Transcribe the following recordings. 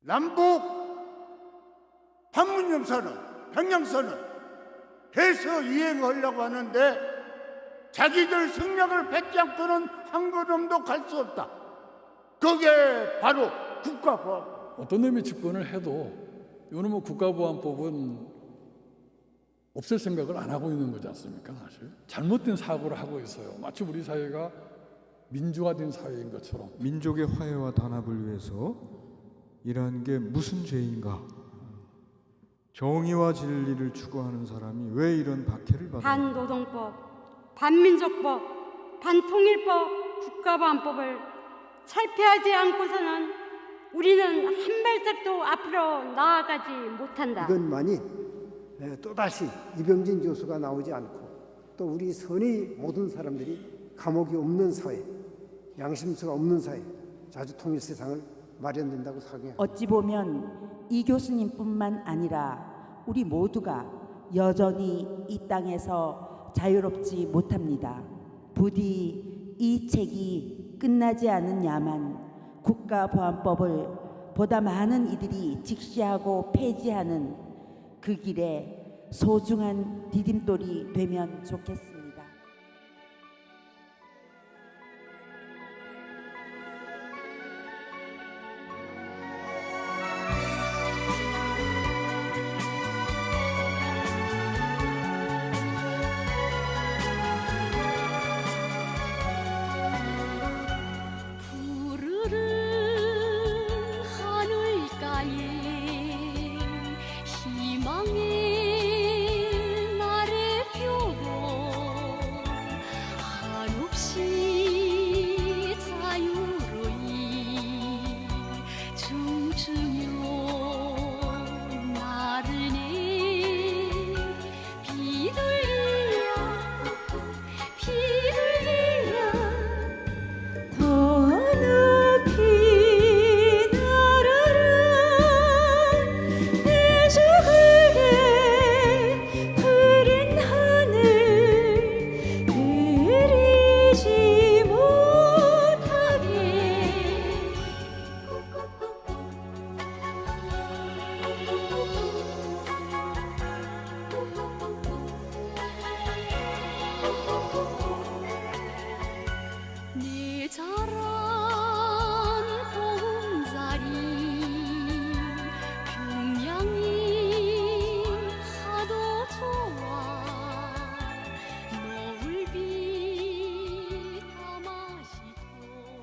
남북 판문점선언, 평양선언 해서 이행하려고 하는데 자기들 승낙을 뱉지 않고는 한 걸음도 갈 수 없다. 그게 바로 국가보안. 어떤 놈이 집권을 해도 이놈의 국가보안법은 없앨 생각을 안 하고 있는 거지 않습니까? 사실 잘못된 사고를 하고 있어요. 마치 우리 사회가 민주화된 사회인 것처럼. 민족의 화해와 단합을 위해서 일하는 게 무슨 죄인가? 정의와 진리를 추구하는 사람이 왜 이런 박해를 받아요? 반노동법, 반민족법, 반통일법, 국가보안법을 철폐하지 않고서는 우리는 한 발짝도 앞으로 나아가지 못한다. 이것만이 또다시 이병진 교수가 나오지 않고 또 우리 선의 모든 사람들이 감옥이 없는 사회, 양심수가 없는 사회, 자주통일 세상을 마련된다고 생각합니다. 어찌 보면 이 교수님뿐만 아니라 우리 모두가 여전히 이 땅에서 자유롭지 못합니다. 부디 이 책이 끝나지 않은 야만 국가보안법을 보다 많은 이들이 직시하고 폐지하는 그 길에 소중한 디딤돌이 되면 좋겠습니다.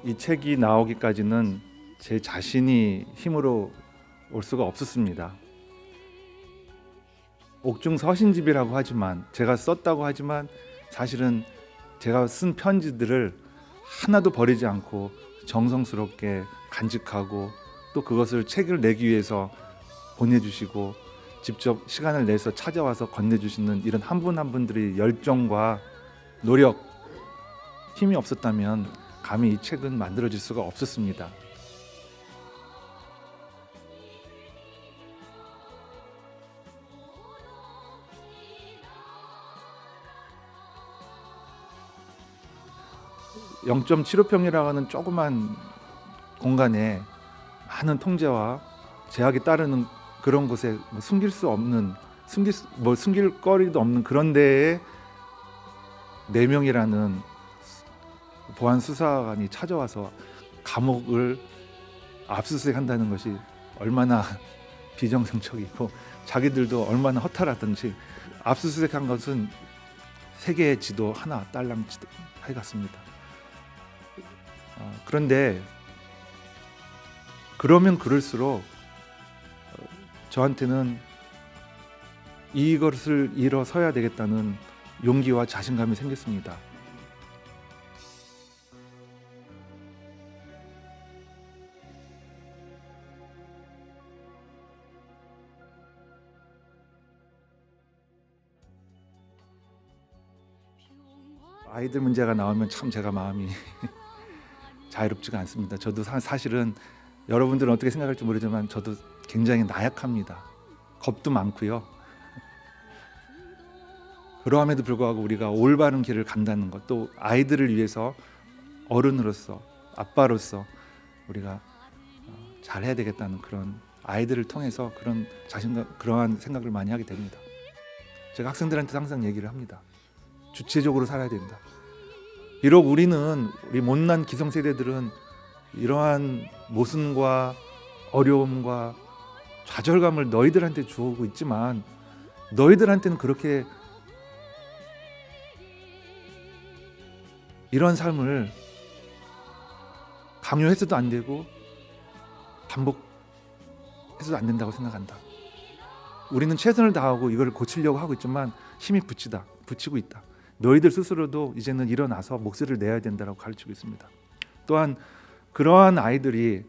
이 책이 나오기까지는 제 자신이 힘으로 올 수가 없었습니다. 옥중서신집이라고 하지만 제가 썼다고 하지만 사실은 제가 쓴 편지들을 하나도 버리지 않고 정성스럽게 간직하고 또 그것을 책을 내기 위해서 보내주시고 직접 시간을 내서 찾아와서 건네주시는 이런 한 분 한 분들의 열정과 노력, 힘이 없었다면 감히 이 책은 만들어질 수가 없었습니다. (0.75평이라고) 하는 조그만 공간에 많은 통제와 제약이 따르는 그런 곳에 숨길 거리도 없는 그런 데에 4명이라는 보안 수사관이 찾아와서 감옥을 압수수색한다는 것이 얼마나 비정상적이고 자기들도 얼마나 허탈하든지 압수수색한 것은 세계의 지도 하나 딸랑지도 해갔습니다. 그런데 그러면 그럴수록 저한테는 이것을 일어서야 되겠다는 용기와 자신감이 생겼습니다. 아이들 문제가 나오면 참 제가 마음이 자유롭지가 않습니다. 저도 사실은 여러분들은 어떻게 생각할지 모르지만 저도 굉장히 나약합니다. 겁도 많고요. 그러함에도 불구하고 우리가 올바른 길을 간다는 것, 또 아이들을 위해서 어른으로서, 아빠로서 우리가 잘해야 되겠다는 그런 아이들을 통해서 그런 자신감, 그러한 생각을 많이 하게 됩니다. 제가 학생들한테 항상 얘기를 합니다. 주체적으로 살아야 된다. 비록 우리 못난 기성세대들은 이러한 모순과 어려움과 좌절감을 너희들한테 주고 있지만 너희들한테는 그렇게 이런 삶을 강요해서도 안 되고 반복해서도 안 된다고 생각한다. 우리는 최선을 다하고 이걸 고치려고 하고 있지만 힘이 붙이고 있다. 너희들 스스로도 이제는 일어나서 목소리를 내야 된다고 가르치고 있습니다. 또한 그러한 아이들이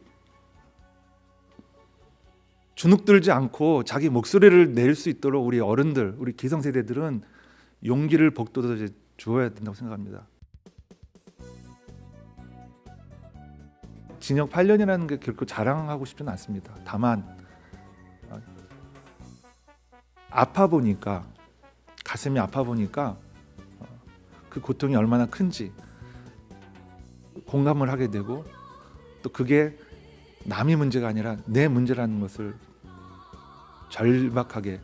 주눅들지 않고 자기 목소리를 낼 수 있도록 우리 어른들, 우리 기성세대들은 용기를 북돋아 주어야 된다고 생각합니다. 징역 8년이라는 게 결코 자랑하고 싶지는 않습니다. 다만 아파 보니까, 가슴이 아파 보니까 그 고통이 얼마나 큰지 공감을 하게 되고, 또 그게 남의 문제가 아니라 내 문제라는 것을 절박하게,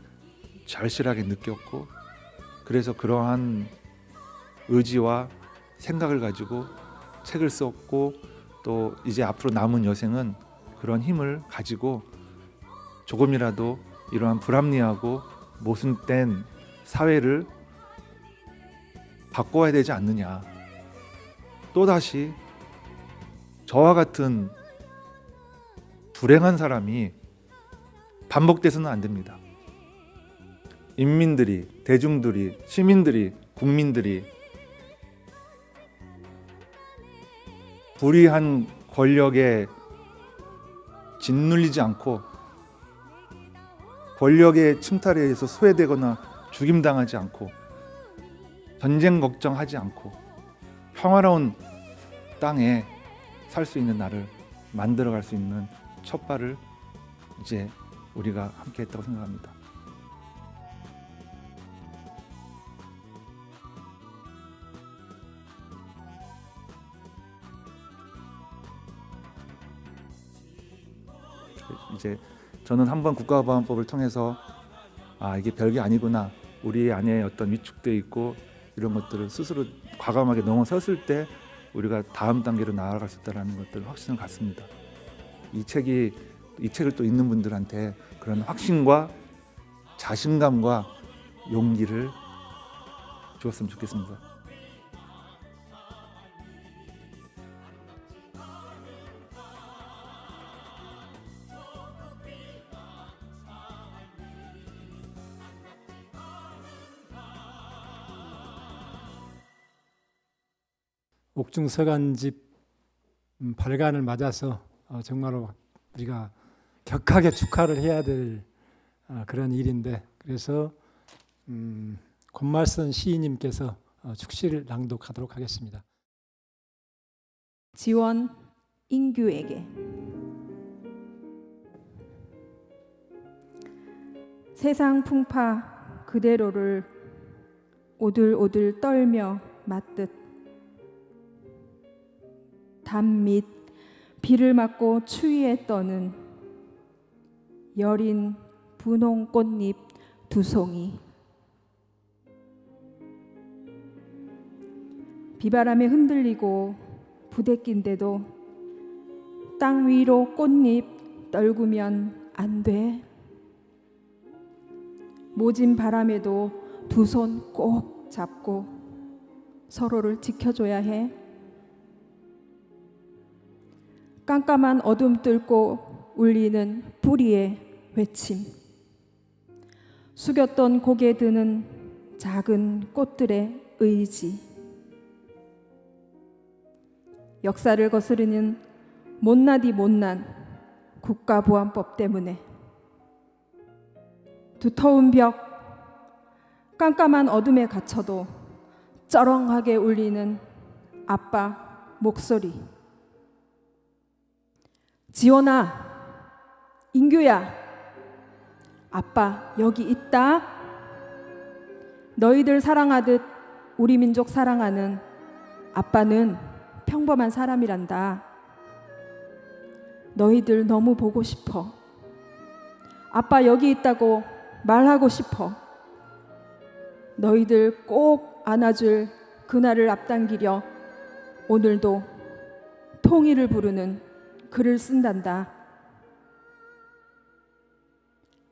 절실하게 느꼈고, 그래서 그러한 의지와 생각을 가지고 책을 썼고, 또 이제 앞으로 남은 여생은 그런 힘을 가지고 조금이라도 이러한 불합리하고 모순된 사회를 바꿔야 되지 않느냐. 또다시 저와 같은 불행한 사람이 반복돼서는 안 됩니다. 인민들이, 대중들이, 시민들이, 국민들이 불의한 권력에 짓눌리지 않고 권력의 침탈에 의해서 소외되거나 죽임당하지 않고 전쟁 걱정하지 않고 평화로운 땅에 살 수 있는 나를 만들어갈 수 있는 첫발을 이제 우리가 함께 했다고 생각합니다. 이제 저는 한번 국가보안법을 통해서 이게 별게 아니구나, 우리 안에 어떤 위축돼 있고 이런 것들을 스스로 과감하게 넘어섰을 때 우리가 다음 단계로 나아갈 수 있다는 것들 확신을 갖습니다. 이 책을 또 읽는 분들한테 그런 확신과 자신감과 용기를 주었으면 좋겠습니다. 옥중 서간집 발간을 맞아서 정말로 우리가 격하게 축하를 해야 될 그런 일인데, 그래서 권말선 시인님께서 축시를 낭독하도록 하겠습니다. 지원 인규에게. 세상 풍파 그대로를 오들오들 떨며 맞듯 담 및 비를 맞고 추위에 떠는 여린 분홍 꽃잎 두 송이. 비바람에 흔들리고 부대낀데도 땅 위로 꽃잎 떨구면 안 돼. 모진 바람에도 두 손 꼭 잡고 서로를 지켜줘야 해. 깜깜한 어둠 뚫고 울리는 뿌리의 외침. 숙였던 고개 드는 작은 꽃들의 의지. 역사를 거스르는 못나디 못난 국가보안법 때문에 두터운 벽, 깜깜한 어둠에 갇혀도 쩌렁하게 울리는 아빠 목소리. 지원아, 인규야, 아빠 여기 있다. 너희들 사랑하듯 우리 민족 사랑하는 아빠는 평범한 사람이란다. 너희들 너무 보고 싶어. 아빠 여기 있다고 말하고 싶어. 너희들 꼭 안아줄 그날을 앞당기려 오늘도 통일을 부르는 글을 쓴단다.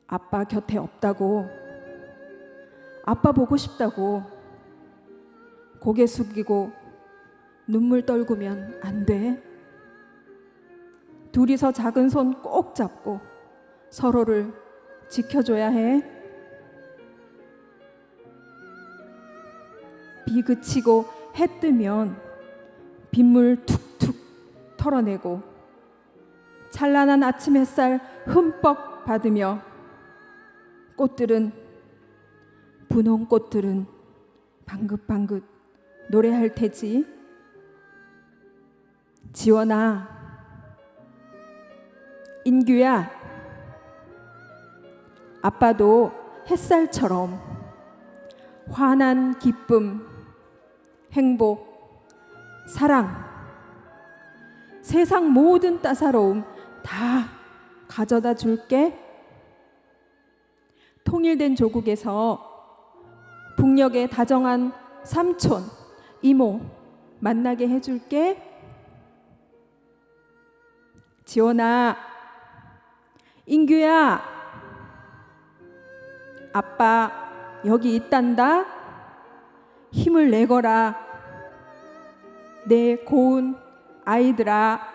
아빠 곁에 없다고, 아빠 보고 싶다고 고개 숙이고 눈물 떨구면 안 돼. 둘이서 작은 손 꼭 잡고 서로를 지켜줘야 해. 비 그치고 해 뜨면 빗물 툭툭 털어내고 찬란한 아침 햇살 흠뻑 받으며 꽃들은, 분홍 꽃들은 방긋방긋 노래할 테지. 지원아, 인규야, 아빠도 햇살처럼 환한 기쁨, 행복, 사랑, 세상 모든 따사로움 다 가져다 줄게. 통일된 조국에서 북녘의 다정한 삼촌, 이모 만나게 해줄게. 지원아, 인규야, 아빠 여기 있단다. 힘을 내거라. 내 고운 아이들아.